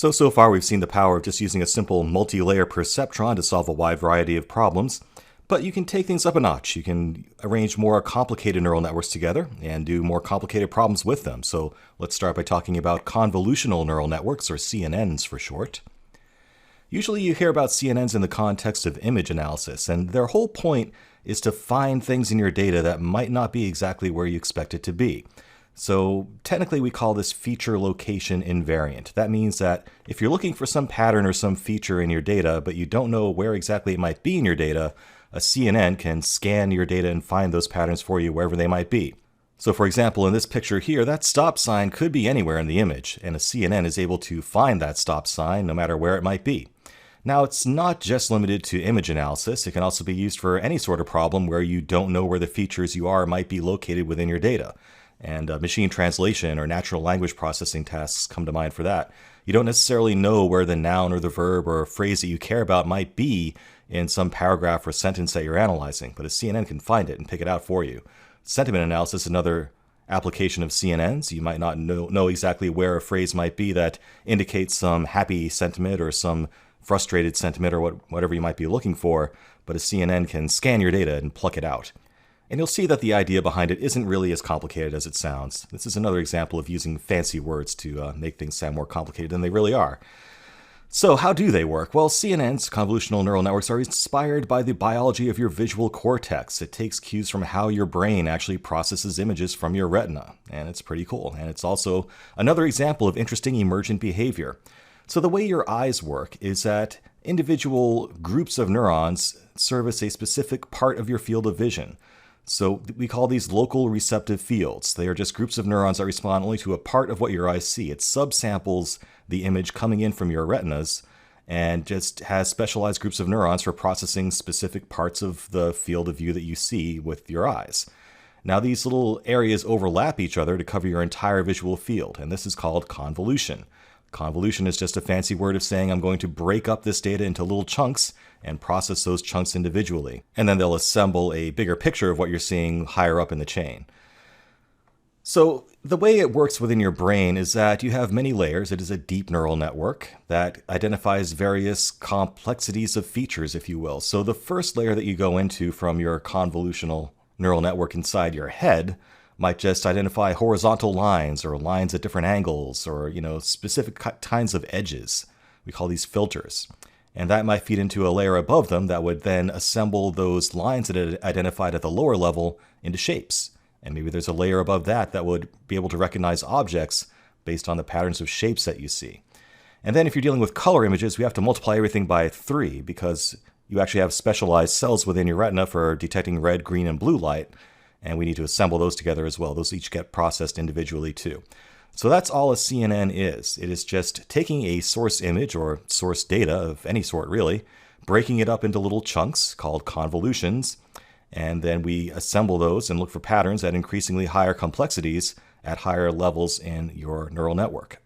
So far we've seen the power of just using a simple multi-layer perceptron to solve a wide variety of problems, but you can take things up a notch. You can arrange more complicated neural networks together and do more complicated problems with them. So let's start by talking about convolutional neural networks, or CNNs for short. Usually you hear about CNNs in the context of image analysis, and their whole point is to find things in your data that might not be exactly where you expect it to be. So technically we call this feature location invariant. That means that if you're looking for some pattern or some feature in your data, but you don't know where exactly it might be in your data, a CNN can scan your data and find those patterns for you wherever they might be. So for example, in this picture here, that stop sign could be anywhere in the image, and a CNN is able to find that stop sign no matter where it might be. Now, it's not just limited to image analysis. It can also be used for any sort of problem where you don't know where the features you are might be located within your data. And machine translation or natural language processing tasks come to mind for that. You don't necessarily know where the noun or the verb or a phrase that you care about might be in some paragraph or sentence that you're analyzing, but a CNN can find it and pick it out for you. Sentiment analysis is another application of CNNs. You might not know exactly where a phrase might be that indicates some happy sentiment or some frustrated sentiment or whatever you might be looking for, but a CNN can scan your data and pluck it out. And you'll see that the idea behind it isn't really as complicated as it sounds. This is another example of using fancy words to make things sound more complicated than they really are. So how do they work? Well, CNNs, convolutional neural networks, are inspired by the biology of your visual cortex. It takes cues from how your brain actually processes images from your retina, and it's pretty cool. And it's also another example of interesting emergent behavior. So the way your eyes work is that individual groups of neurons service a specific part of your field of vision. So we call these local receptive fields. They are just groups of neurons that respond only to a part of what your eyes see. It subsamples the image coming in from your retinas and just has specialized groups of neurons for processing specific parts of the field of view that you see with your eyes. Now these little areas overlap each other to cover your entire visual field, and this is called convolution. Convolution is just a fancy word of saying I'm going to break up this data into little chunks and process those chunks individually. And then they'll assemble a bigger picture of what you're seeing higher up in the chain. So the way it works within your brain is that you have many layers. It is a deep neural network that identifies various complexities of features, if you will. So the first layer that you go into from your convolutional neural network inside your head might just identify horizontal lines or lines at different angles or, specific kinds of edges. We call these filters. And that might feed into a layer above them that would then assemble those lines that it identified at the lower level into shapes. And maybe there's a layer above that that would be able to recognize objects based on the patterns of shapes that you see. And then if you're dealing with color images, we have to multiply everything by 3 because you actually have specialized cells within your retina for detecting red, green, and blue light. And we need to assemble those together as well. Those each get processed individually too. So that's all a CNN is. It is just taking a source image or source data of any sort really, breaking it up into little chunks called convolutions, and then we assemble those and look for patterns at increasingly higher complexities at higher levels in your neural network.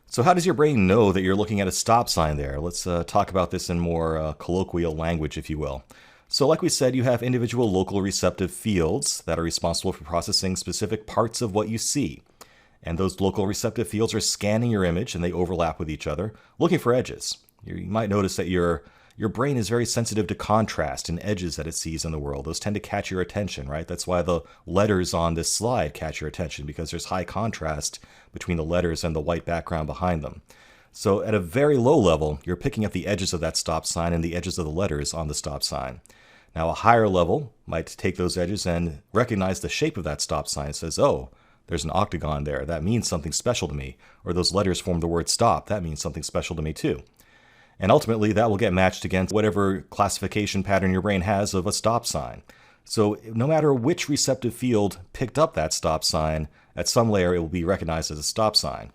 So how does your brain know that you're looking at a stop sign there? Let's talk about this in more colloquial language, if you will. So like we said, you have individual local receptive fields that are responsible for processing specific parts of what you see. And those local receptive fields are scanning your image and they overlap with each other, looking for edges. You might notice that your brain is very sensitive to contrast and edges that it sees in the world. Those tend to catch your attention, right? That's why the letters on this slide catch your attention, because there's high contrast between the letters and the white background behind them. So at a very low level, you're picking up the edges of that stop sign and the edges of the letters on the stop sign. Now a higher level might take those edges and recognize the shape of that stop sign. It says, oh, there's an octagon there. That means something special to me. Or those letters form the word stop. That means something special to me too. And ultimately that will get matched against whatever classification pattern your brain has of a stop sign. So no matter which receptive field picked up that stop sign, at some layer it will be recognized as a stop sign.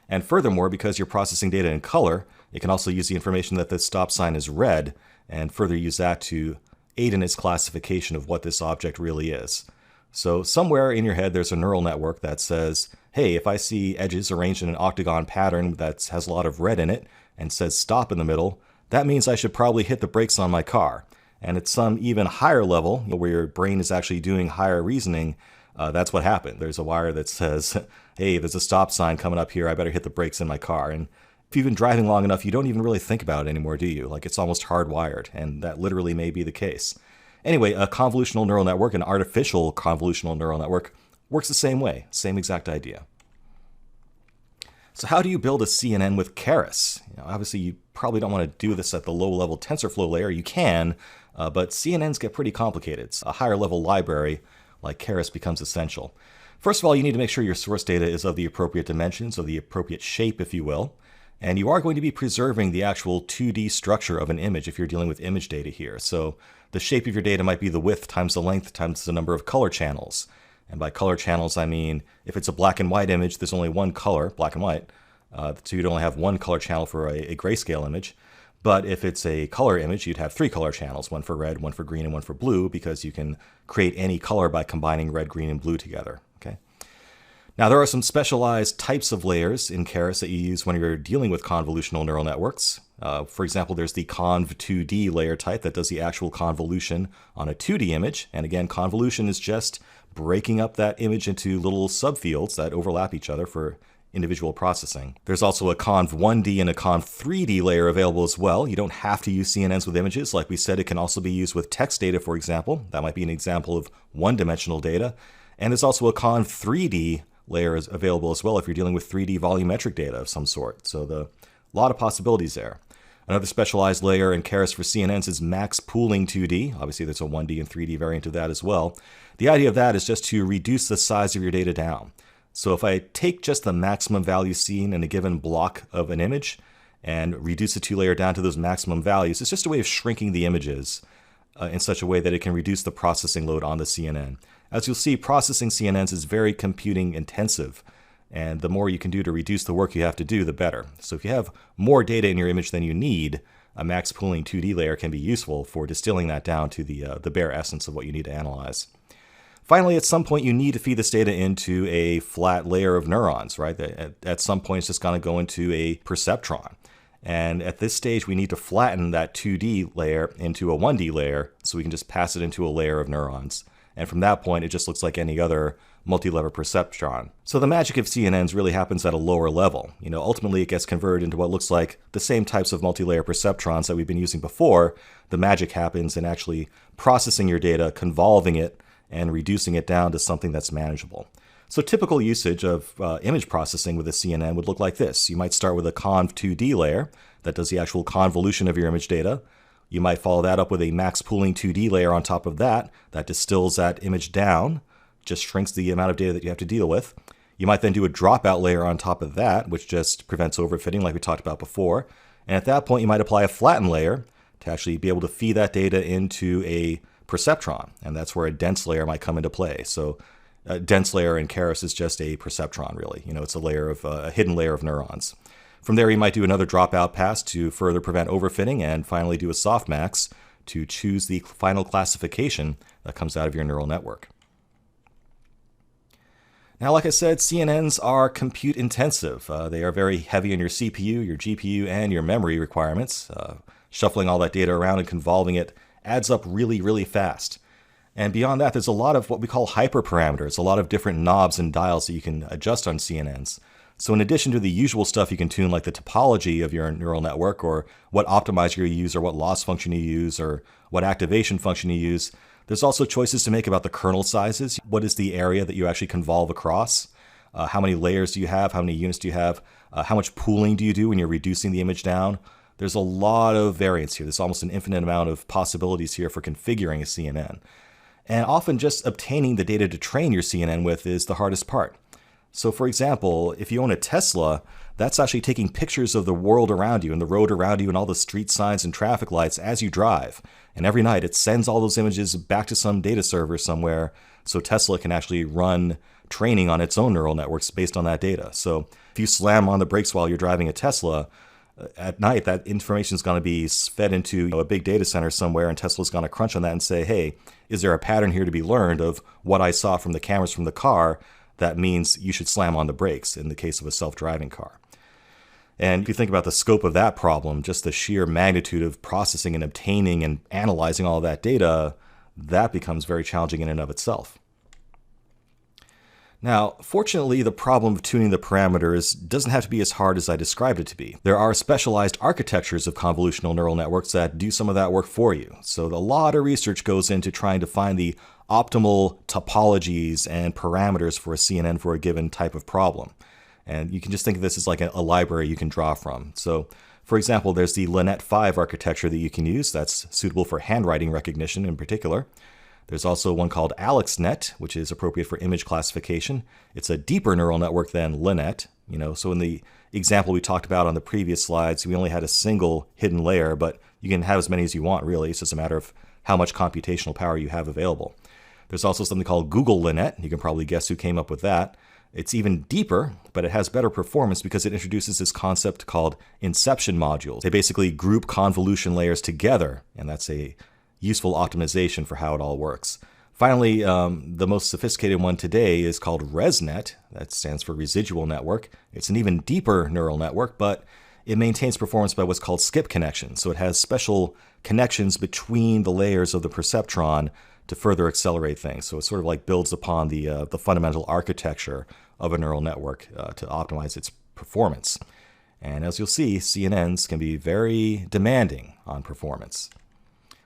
And furthermore, because you're processing data in color, it can also use the information that this stop sign is red and further use that to aid in its classification of what this object really is. So somewhere in your head there's a neural network that says, hey, if I see edges arranged in an octagon pattern that has a lot of red in it and says stop in the middle, that means I should probably hit the brakes on my car. And at some even higher level, where your brain is actually doing higher reasoning, that's what happened. There's a wire that says, hey, there's a stop sign coming up here, I better hit the brakes in my car. And if you've been driving long enough, you don't even really think about it anymore, do you? Like, it's almost hardwired, and that literally may be the case. Anyway, a convolutional neural network, an artificial convolutional neural network, works the same way, same exact idea. So how do you build a CNN with Keras? Obviously, you probably don't want to do this at the low-level TensorFlow layer. You can, but CNNs get pretty complicated. A higher-level library like Keras becomes essential. First of all, you need to make sure your source data is of the appropriate dimensions, of the appropriate shape, if you will. And you are going to be preserving the actual 2D structure of an image if you're dealing with image data here. So the shape of your data might be the width times the length times the number of color channels. And by color channels, I mean, if it's a black and white image, there's only one color, black and white. So you'd only have one color channel for a grayscale image. But if it's a color image, you'd have 3 color channels, one for red, one for green, and one for blue, because you can create any color by combining red, green, and blue together. Okay. Now, there are some specialized types of layers in Keras that you use when you're dealing with convolutional neural networks. For example, there's the conv2D layer type that does the actual convolution on a 2D image. And again, convolution is just breaking up that image into little subfields that overlap each other for individual processing. There's also a conv1D and a conv3D layer available as well. You don't have to use CNNs with images. Like we said, it can also be used with text data, for example. That might be an example of one-dimensional data. And there's also a conv3D layer is available as well if you're dealing with 3D volumetric data of some sort. So a lot of possibilities there. Another specialized layer in Keras for CNNs is max pooling 2D. Obviously, there's a 1D and 3D variant of that as well. The idea of that is just to reduce the size of your data down. So if I take just the maximum value seen in a given block of an image and reduce the 2-layer down to those maximum values, it's just a way of shrinking the images in such a way that it can reduce the processing load on the CNN. As you'll see, processing CNNs is very computing intensive, and the more you can do to reduce the work you have to do, the better. So if you have more data in your image than you need, a max pooling 2D layer can be useful for distilling that down to the bare essence of what you need to analyze. Finally, at some point, you need to feed this data into a flat layer of neurons, right? At some point, it's just going to go into a perceptron. And at this stage, we need to flatten that 2D layer into a 1D layer so we can just pass it into a layer of neurons. And from that point, it just looks like any other multi-level perceptron. So the magic of CNNs really happens at a lower level. Ultimately, it gets converted into what looks like the same types of multi-layer perceptrons that we've been using before. The magic happens in actually processing your data, convolving it, and reducing it down to something that's manageable. So typical usage of image processing with a CNN would look like this. You might start with a conv2D layer that does the actual convolution of your image data. You might follow that up with a max pooling 2D layer on top of that distills that image down, just shrinks the amount of data that you have to deal with. You might then do a dropout layer on top of that, which just prevents overfitting like we talked about before. And at that point, you might apply a flatten layer to actually be able to feed that data into a perceptron. And that's where a dense layer might come into play. So a dense layer in Keras is just a perceptron, really. It's a layer of a hidden layer of neurons. From there, you might do another dropout pass to further prevent overfitting, and finally do a softmax to choose the final classification that comes out of your neural network. Now, like I said, CNNs are compute intensive. They are very heavy on your CPU, your GPU, and your memory requirements. Shuffling all that data around and convolving it adds up really, really fast. And beyond that, there's a lot of what we call hyperparameters, a lot of different knobs and dials that you can adjust on CNNs. So in addition to the usual stuff you can tune, like the topology of your neural network, or what optimizer you use, or what loss function you use, or what activation function you use, there's also choices to make about the kernel sizes. What is the area that you actually convolve across? How many layers do you have? How many units do you have? How much pooling do you do when you're reducing the image down? There's a lot of variance here. There's almost an infinite amount of possibilities here for configuring a CNN. And often just obtaining the data to train your CNN with is the hardest part. So for example, if you own a Tesla, that's actually taking pictures of the world around you and the road around you and all the street signs and traffic lights as you drive. And every night it sends all those images back to some data server somewhere so Tesla can actually run training on its own neural networks based on that data. So if you slam on the brakes while you're driving a Tesla, at night that information is going to be fed into a big data center somewhere, and Tesla's going to crunch on that and say, hey, is there a pattern here to be learned of what I saw from the cameras from the car that means you should slam on the brakes in the case of a self-driving car? And if you think about the scope of that problem, just the sheer magnitude of processing and obtaining and analyzing all of that data, that becomes very challenging in and of itself. Now, fortunately, the problem of tuning the parameters doesn't have to be as hard as I described it to be. There are specialized architectures of convolutional neural networks that do some of that work for you. So a lot of research goes into trying to find the optimal topologies and parameters for a CNN for a given type of problem. And you can just think of this as like a library you can draw from. So, for example, there's the LINET5 architecture that you can use that's suitable for handwriting recognition in particular. There's also one called AlexNet, which is appropriate for image classification. It's a deeper neural network than LINET. So in the example we talked about on the previous slides, we only had a single hidden layer, but you can have as many as you want, really. It's just a matter of how much computational power you have available. There's also something called Google LINET. You can probably guess who came up with that. It's even deeper, but it has better performance because it introduces this concept called inception modules. They basically group convolution layers together, and that's a useful optimization for how it all works. Finally, the most sophisticated one today is called ResNet. That stands for residual network. It's an even deeper neural network, but it maintains performance by what's called skip connections. So it has special connections between the layers of the perceptron to further accelerate things. So it sort of like builds upon the fundamental architecture of a neural network to optimize its performance. And as you'll see, CNNs can be very demanding on performance.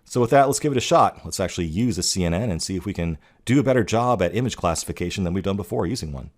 So with that, let's give it a shot. Let's actually use a CNN and see if we can do a better job at image classification than we've done before using one.